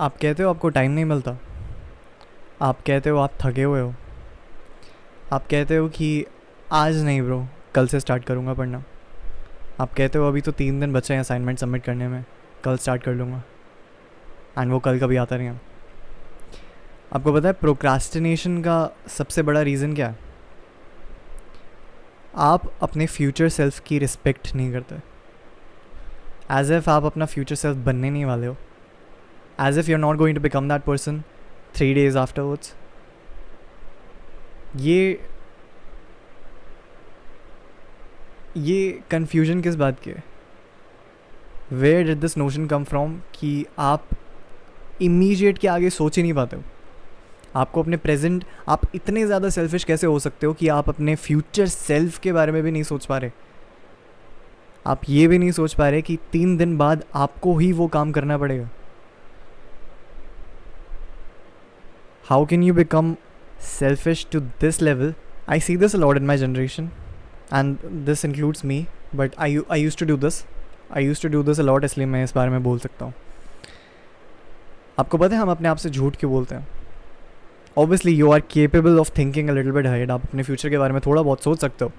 आप कहते हो आपको टाइम नहीं मिलता। आप कहते हो आप थके हुए हो। आप कहते हो कि आज नहीं ब्रो, कल से स्टार्ट करूँगा पढ़ना। आप कहते हो अभी तो 3 दिन बचे हैं असाइनमेंट सबमिट करने में, कल स्टार्ट कर लूँगा। एंड वो कल कभी आता नहीं है। आपको पता है प्रोक्रास्टिनेशन का सबसे बड़ा रीज़न क्या है? आप अपने फ्यूचर सेल्फ की रिस्पेक्ट नहीं करते। एज इफ़ आप अपना फ्यूचर सेल्फ बनने नहीं वाले हो। As if you are not going to become that person 3 days afterwards. ये ये कन्फ्यूजन किस बात की है? Where did this notion come from कि आप इमीडिएट के आगे सोच ही नहीं पाते हो। आपको अपने प्रेजेंट, आप इतने ज़्यादा सेल्फिश कैसे हो सकते हो कि आप अपने फ्यूचर सेल्फ के बारे में भी नहीं सोच पा रहे। आप ये भी नहीं सोच पा रहे कि 3 दिन बाद आपको ही वो काम करना पड़ेगा। How can you become selfish to this level? I see this a lot in my generation and this includes me, but I use to do this. I use to do this a lot, इसलिए मैं इस बारे में बोल सकता हूँ। आपको पता है हम अपने आप से झूठ क्यों बोलते हैं? Obviously you are capable of thinking a little bit ahead. आप अपने फ्यूचर के बारे में थोड़ा बहुत सोच सकते हो,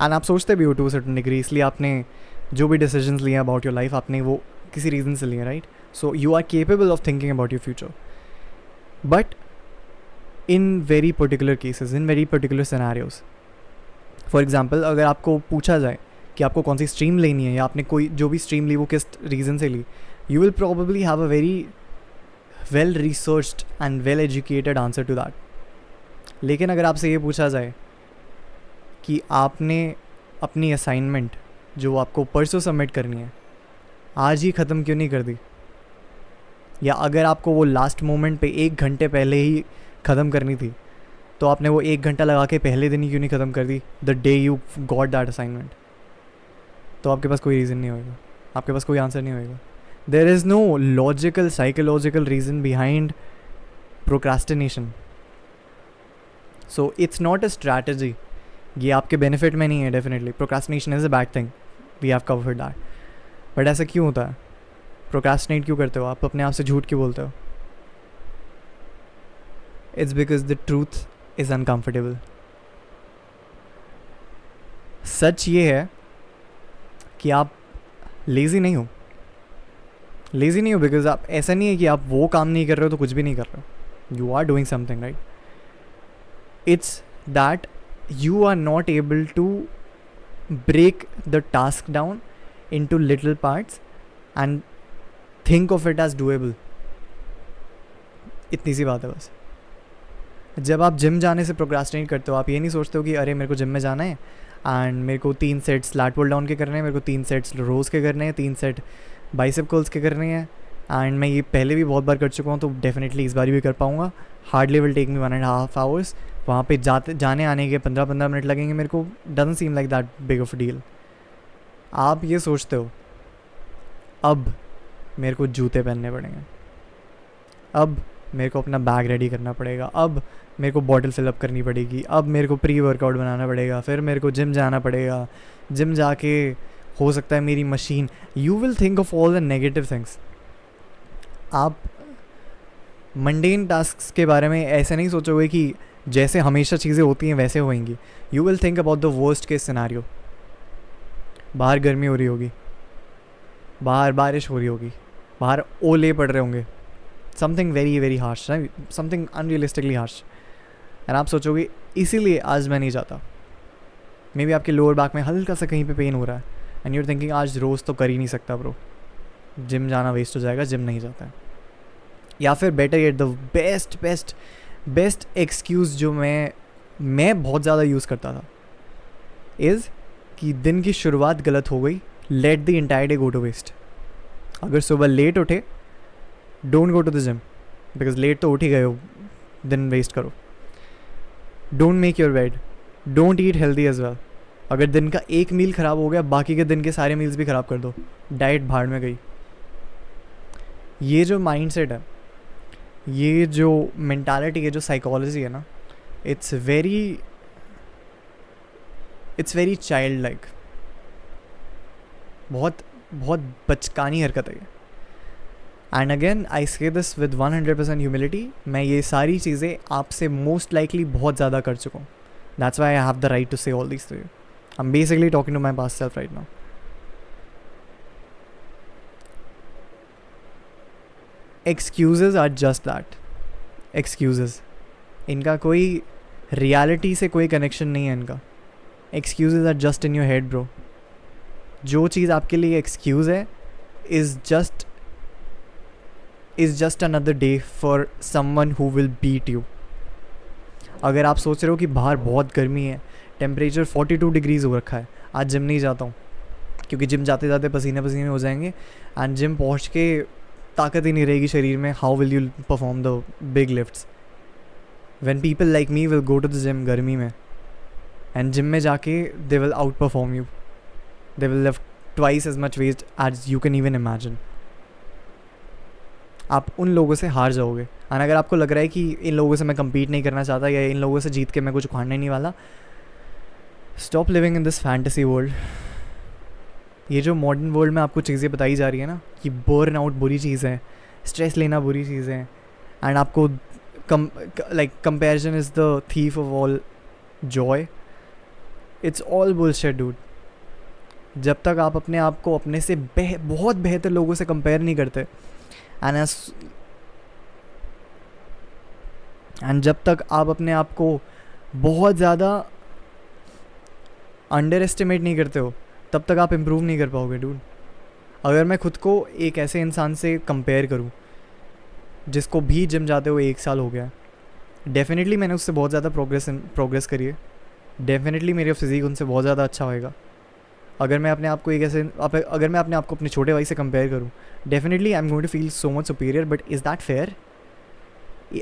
एंड आप सोचते भी हो टू सर्टन डिग्री। इसलिए आपने जो भी डिसीजंस लिए अबाउट योर लाइफ, आपने वो किसी रीज़न से लिए, right? So you are capable of thinking about your future. But in very particular cases, in very particular scenarios, for example अगर आपको पूछा जाए कि आपको कौन सी स्ट्रीम लेनी है या आपने कोई जो भी स्ट्रीम ली वो किस रीज़न से ली, you will probably have a very well researched and well educated answer to that. लेकिन अगर आपसे ये पूछा जाए कि आपने अपनी असाइनमेंट जो आपको परसों सबमिट करनी है आज ही ख़त्म क्यों नहीं कर दी, या अगर आपको वो लास्ट मोमेंट पे 1 घंटे पहले ही ख़त्म करनी थी तो आपने वो 1 घंटा लगा के पहले दिन ही क्यों नहीं ख़त्म कर दी, the day you got that assignment? तो आपके पास कोई रीज़न नहीं होगा, आपके पास कोई आंसर नहीं होगा। There is no logical psychological reason behind procrastination. So it's not a strategy. ये आपके बेनिफिट में नहीं है। Definitely procrastination is a bad thing, we have covered that. But ऐसा क्यों होता है? प्रोक्रास्टिनेट क्यों करते हो आप? अपने आप से झूठ क्यों बोलते हो? It's because the truth is uncomfortable. सच ये है कि आप लेज़ी नहीं हो। लेज़ी नहीं हो बिकॉज आप, ऐसा नहीं है कि आप वो काम नहीं कर रहे हो तो कुछ भी नहीं कर रहे हो। You are doing something, right? It's that you are not able to break the task down into little parts and think of it as doable. इतनी सी बात है बस। जब आप जिम जाने से प्रोक्रास्टिनेट करते हो, आप ये नहीं सोचते हो कि अरे मेरे को जिम में जाना है एंड मेरे को 3 सेट्स लैट पुल डाउन के करने हैं, मेरे को 3 सेट्स रोज़ के करने हैं, 3 सेट बाइसेप कर्ल्स के करने हैं, एंड मैं ये पहले भी बहुत बार कर चुका हूँ तो डेफिनेटली इस बार भी कर पाऊँगा। Hardly will take me 1.5 hours। वहाँ पे जाने आने के 15-15 मिनट लगेंगे मेरे को। Doesn't seem like that big of a deal. आप ये सोचते हो अब मेरे को जूते पहनने पड़ेंगे, अब मेरे को अपना बैग रेडी करना पड़ेगा, अब मेरे को बॉटल फिलअप करनी पड़ेगी, अब मेरे को प्री वर्कआउट बनाना पड़ेगा, फिर मेरे को जिम जाना पड़ेगा, जिम जाके हो सकता है मेरी machine. You will think of all the negative things. आप मंडेन टास्क्स के बारे में ऐसे नहीं सोचोगे कि जैसे हमेशा चीज़ें होती हैं वैसे होएंगी। You will think about the worst case scenario. बाहर गर्मी हो रही होगी, बाहर बारिश हो रही होगी, बाहर ओले पड़ रहे होंगे, something very very harsh, something unrealistically harsh, and आप सोचोगे इसीलिए आज मैं नहीं जाता। मे बी आपके लोअर बैक में हल्का सा कहीं पे पेन हो रहा है एंड यूर थिंकिंग आज रोज़ तो कर ही नहीं सकता ब्रो, जिम जाना वेस्ट हो जाएगा, जिम नहीं जाता है। या फिर better yet, the best excuse जो मैं बहुत ज़्यादा यूज़ करता था इज़ कि दिन की शुरुआत गलत हो गई, let the entire day go to waste. अगर सुबह लेट उठे, don't go to the gym because late तो उठ ही गए हो, दिन वेस्ट करो। Don't make your bed, don't eat healthy as well. अगर दिन का एक मील ख़राब हो गया, बाकी के दिन के सारे मील्स भी ख़राब कर दो, डाइट भाड़ में गई। ये जो माइंडसेट है, ये जो मेंटालिटी है, जो साइकोलॉजी है ना, इट्स वेरी चाइल्ड लाइक। बहुत बहुत बचकानी हरकत है ये। एंड अगेन आई से दिस विद 100% ह्यूमिलिटी, मैं ये सारी चीज़ें आपसे मोस्ट लाइकली बहुत ज़्यादा कर चुका हूँ. That's why I have the right to say all this to you. I am basically talking to my past self right now. Excuses are just that, excuses. इनका कोई रियलिटी से कोई कनेक्शन नहीं है इनका. Excuses are just in your head bro. जो चीज़ आपके लिए एक्सक्यूज़ है is just another day for someone who will beat you. अगर आप सोच रहे हो कि बाहर बहुत गर्मी है, टेम्परेचर 42 डिग्रीज़ हो रखा है, आज जिम नहीं जाता हूँ क्योंकि जिम जाते जाते पसीने पसीने हो जाएंगे एंड जिम पहुँच के ताकत ही नहीं रहेगी शरीर में, how will you perform the big lifts. When people like me will go to the gym गर्मी में एंड जिम में जाके they will outperform you. They will lift twice as much weight as you can even imagine. आप उन लोगों से हार जाओगे. और अगर आपको लग रहा है कि इन लोगों से मैं compete नहीं करना चाहता या इन लोगों से जीत के मैं कुछ उखाड़ने नहीं वाला, stop living in this fantasy world. ये जो मॉडर्न वर्ल्ड में आपको चीज़ें बताई जा रही है ना कि बर्न आउट बुरी चीज़ है, स्ट्रेस लेना बुरी चीज़ है, एंड आपको comparison is the thief of all Joy, it's all bullshit dude. जब तक आप अपने आप को अपने से बहुत बेहतर लोगों से कंपेयर नहीं करते एंड जब तक आप अपने आप को बहुत ज़्यादा अंडर एस्टिमेट नहीं करते हो, तब तक आप इम्प्रूव नहीं कर पाओगे डूड. अगर मैं खुद को एक ऐसे इंसान से कंपेयर करूं जिसको भी जिम जाते हुए 1 साल हो गया, डेफिनेटली मैंने उससे बहुत ज़्यादा प्रोग्रेस करी है. डेफिनेटली मेरी फिज़ीक उनसे बहुत ज़्यादा अच्छा होएगा. अगर मैं अपने आप को अगर मैं अपने आप को अपने छोटे भाई से कंपेयर करूं, definitely I am going to feel so much superior. But is that fair?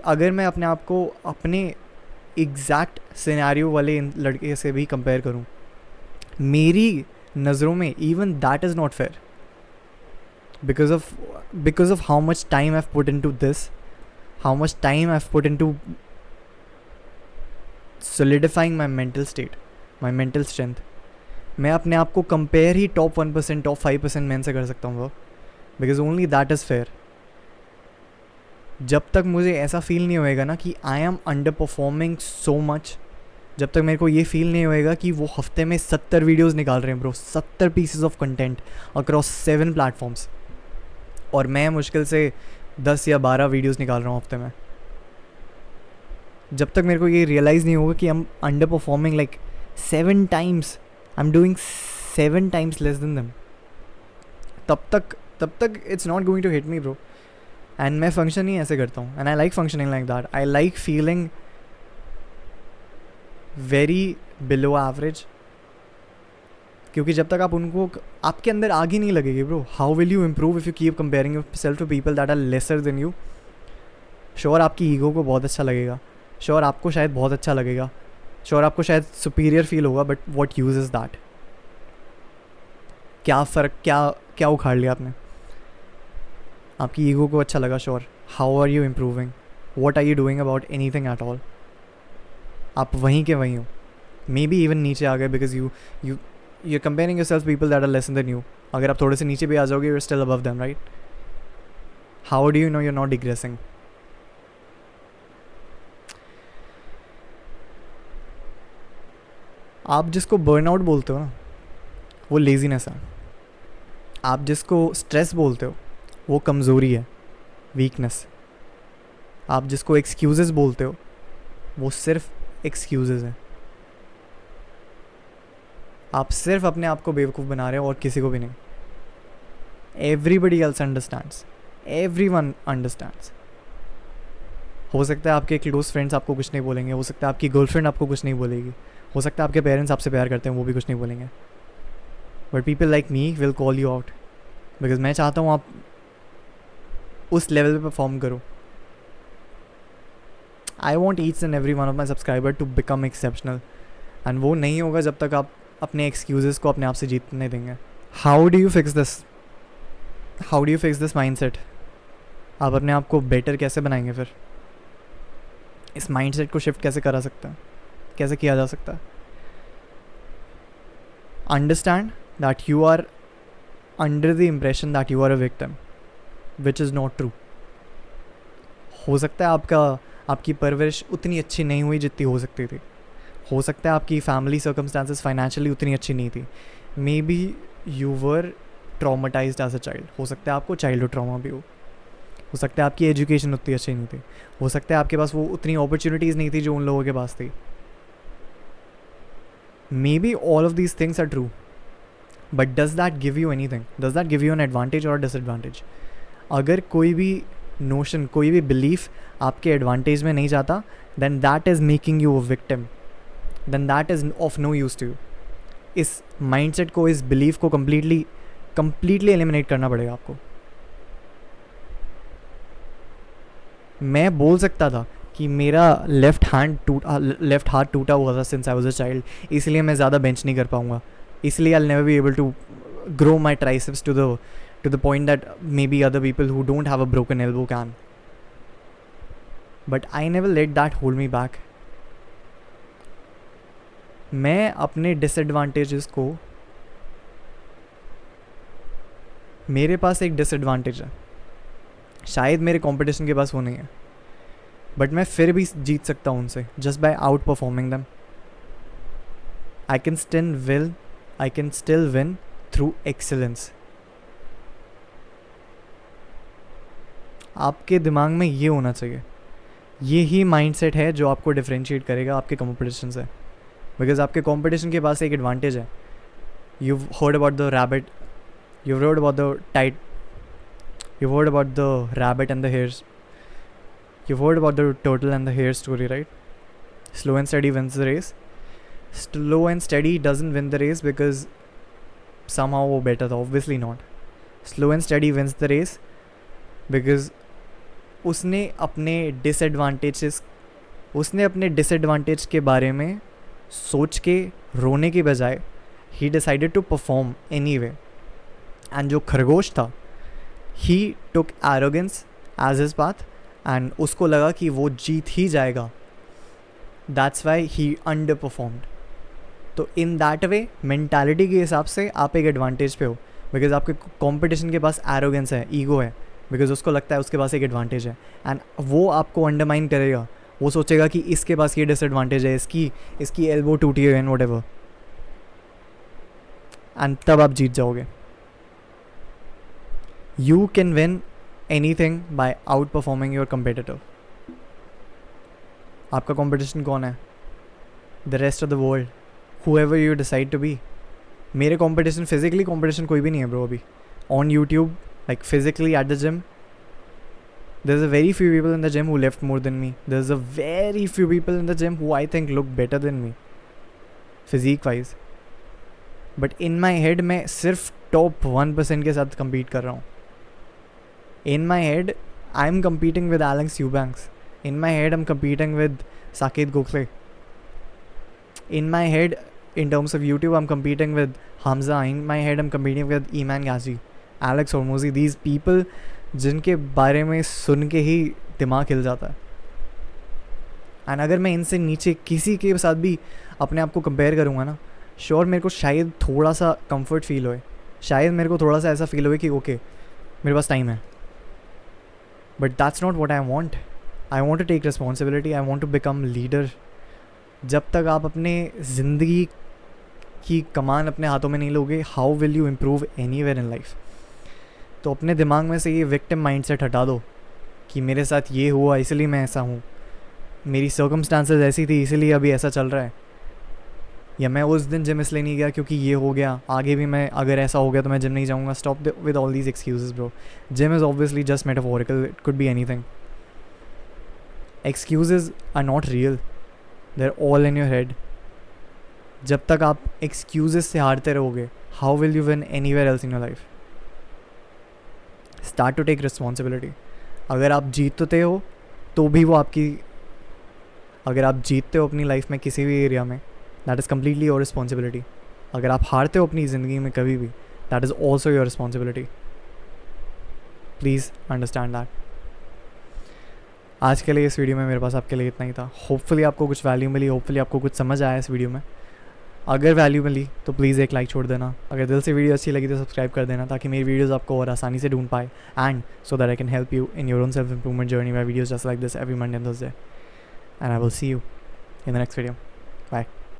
अगर मैं अपने आप को अपने एग्जैक्ट सिनेरियो वाले लड़के से भी कंपेयर करूं, मेरी नज़रों में even that is not fair because of how much time I have put into this, how much time I have put into solidifying my mental state, my mental strength. मैं अपने आप को कंपेयर ही top 1%, top 5% man से कर सकता हूँ वो, because only that is fair. जब तक मुझे ऐसा फील नहीं होएगा ना कि I am under performing so much, जब तक मेरे को ये फील नहीं होएगा कि वो हफ्ते में 70 वीडियोज़ निकाल रहे हैं bro, 70 pieces of content across 7 platforms, और मैं मुश्किल से 10 या 12 वीडियोज़ निकाल रहा हूँ हफ्ते में. जब तक मेरे को ये रियलाइज़ नहीं होगा कि I am underperforming like 7 times, I am doing 7 times less than them, तब तक it's not going to hit me bro. And मैं फंक्शन ही ऐसे करता हूँ, and I like functioning like that. I like feeling very below average, क्योंकि जब तक आप उनको आपके अंदर आग ही नहीं लगेगी bro, how will you improve if you keep comparing yourself to people that are lesser than you. Sure आपकी ईगो को बहुत अच्छा लगेगा, श्योर आपको शायद बहुत अच्छा लगेगा, श्योर आपको शायद सुपीरियर फील होगा, but what use is that? क्या फ़र्क, क्या उखाड़ लिया आपने? आपकी ईगो को अच्छा लगा, sure. How are you improving? What are you doing about anything at all? आप वहीं के वहीं हो, मे बी इवन नीचे आ गए, because you are comparing yourself people that are less than you. अगर आप थोड़े से नीचे भी आ जाओगे, you are still above them, right? How do you know you are not digressing? आप जिसको बर्नआउट बोलते हो ना, वो लेज़ीनेस है. आप जिसको स्ट्रेस बोलते हो, वो कमज़ोरी है, वीकनेस. आप जिसको एक्सक्यूज़ेस बोलते हो, वो सिर्फ एक्सक्यूज़ेस हैं. आप सिर्फ अपने आप को बेवकूफ़ बना रहे हो और किसी को भी नहीं. Everybody else understands, everyone understands. हो सकता है आपके क्लोज फ्रेंड्स आपको कुछ नहीं बोलेंगे, हो सकता है आपकी गर्लफ्रेंड आपको कुछ नहीं बोलेगी, हो सकता है आपके पेरेंट्स आपसे प्यार करते हैं, वो भी कुछ नहीं बोलेंगे, but people like me will call you out, because मैं चाहता हूँ आप उस लेवल पे परफॉर्म करो. I want each and every one of my subscriber to become exceptional, and वो नहीं होगा जब तक आप अपने एक्सक्यूज़ेस को अपने आप से जीतने देंगे. How do you fix this? How do you fix this mindset? आप अपने आप को बेटर कैसे बनाएंगे? फिर इस माइंडसेट को शिफ्ट कैसे करा सकते हैं, कैसे किया जा सकता है? Understand that you are under the impression that you are a victim. Which is not true. हो सकता है आपकी परवरिश उतनी अच्छी नहीं हुई जितनी हो सकती थी, हो सकता है आपकी फैमिली सर्कमस्टांसेस फाइनेंशियली उतनी अच्छी नहीं थी, maybe you were traumatised as a child, हो सकता है आपको चाइल्डहुड ट्रॉमा भी हो सकता है आपकी एजुकेशन उतनी अच्छी नहीं थी, हो सकता है आपके पास वो उतनी अपॉर्चुनिटीज़ नहीं थी जो उन लोगों के पास थी। Maybe all of these things are true, but does that give you anything, does that give you an advantage और डिसएडवांटेज? अगर कोई भी नोशन, कोई भी बिलीफ आपके एडवांटेज में नहीं जाता, then that is making you a victim, then that is of no use to you. इस माइंडसेट को, इस बिलीफ को कंप्लीटली एलिमिनेट करना पड़ेगा आपको। मैं बोल सकता था कि मेरा लेफ़्ट हाथ टूटा हुआ था since I was a child, इसलिए मैं ज़्यादा बेंच नहीं कर पाऊँगा, इसलिए I will never be able to grow my triceps to the point that maybe other people who don't have a broken elbow can. But I never let that hold me back. मैं अपने disadvantages को, मेरे पास एक disadvantage है, शायद मेरे competition के पास वो नहीं है, बट मैं फिर भी जीत सकता हूँ उनसे just by out performing them. I can still win through excellence. आपके दिमाग में ये होना चाहिए, ये ही माइंडसेट है जो आपको डिफरेंशिएट करेगा आपके कंपटीशन से, बिकॉज आपके कंपटीशन के पास एक एडवांटेज है। You heard about the rabbit, you heard about the rabbit and the hares, you heard about the turtle and the hare story, right? Slow and steady wins the race. Slow and steady doesn't win the race because somehow वो better था, obviously not. Slow and steady wins the race because उसने अपने disadvantage के बारे में सोच के रोने की बजाय he decided to perform anyway. And जो खरगोश था, he took arrogance as his path and उसको लगा कि वो जीत ही जाएगा, that's why he underperformed. तो इन दैट वे मेंटालिटी के हिसाब से आप एक एडवांटेज पे हो, बिकॉज आपके कंपटीशन के पास एरोगेंस है, ईगो है, बिकॉज उसको लगता है उसके पास एक एडवांटेज है, एंड वो आपको अंडरमाइन करेगा। वो सोचेगा कि इसके पास ये डिसएडवांटेज है, इसकी एल्बो टूटी है एंड व्हाटएवर, एंड तब आप जीत जाओगे। You can win anything bye out performing your competitor. आपका कंपटीशन कौन है? The rest of the world, whoever you decide to be. मेरे competition, physically competition कोई भी नहीं है bro अभी on YouTube, like physically at the gym. There's a very few people in the gym who left more than me. There's a very few people in the gym who I think look better than me physique wise. But in my head मैं सिर्फ top 1% के साथ compete कर रहा हूँ. In my head I'm competing with Alex Eubanks. In my head I'm competing with Saket Gokhale. In my head, in terms of YouTube, I'm competing with Hamza. In my head, I'm competing with Iman Ghazi, Alex Hormozi. These people जिनके बारे में सुन के ही दिमाग हिल जाता है। And अगर मैं इनसे नीचे किसी के साथ भी अपने आप को कंपेयर करूँगा ना, श्योर मेरे को शायद थोड़ा सा कंफर्ट फील होए, शायद मेरे को थोड़ा सा ऐसा फील होए कि ओके मेरे पास टाइम है, but that's not what I want. I want to take responsibility, I want to become leader. जब तक आप अपने ज़िंदगी की कमान अपने हाथों में नहीं लोगे, how will you improve anywhere in life? तो अपने दिमाग में से ये विक्टिम माइंडसेट हटा दो कि मेरे साथ ये हुआ इसलिए मैं ऐसा हूँ, मेरी सर्कमस्टांसेस ऐसी थी इसलिए अभी ऐसा चल रहा है, या मैं उस दिन जिम इसलिए नहीं गया क्योंकि ये हो गया, आगे भी मैं अगर ऐसा हो गया तो मैं जिम नहीं जाऊँगा। Stop with all these excuses bro. Gym is obviously just metaphorical, it could be anything. Excuses are not real, they're all in your head. जब तक आप excuses से हारते रहोगे, how will you win anywhere else in your life? Start to take responsibility. अगर आप जीतते हो तो भी वो आपकी, अगर आप जीतते हो अपनी लाइफ में किसी भी एरिया में, that is completely your responsibility. अगर आप हारते हो अपनी ज़िंदगी में कभी भी, that is also your responsibility. Please understand that. आज के लिए इस वीडियो में मेरे पास आपके लिए इतना ही था। होपफुली आपको कुछ वैल्यू मिली, होपफुली आपको कुछ समझ आया इस वीडियो में। अगर वैल्यू मिली तो प्लीज़ एक लाइक छोड़ देना, अगर दिल से वीडियो अच्छी लगी तो सब्सक्राइब कर देना, ताकि मेरी वीडियोज़ आपको और आसानी से ढूंढ पाए, and so that I can help you in your own self improvement journey by videos just like this every Monday and Thursday, and I will see you in the next video. Bye.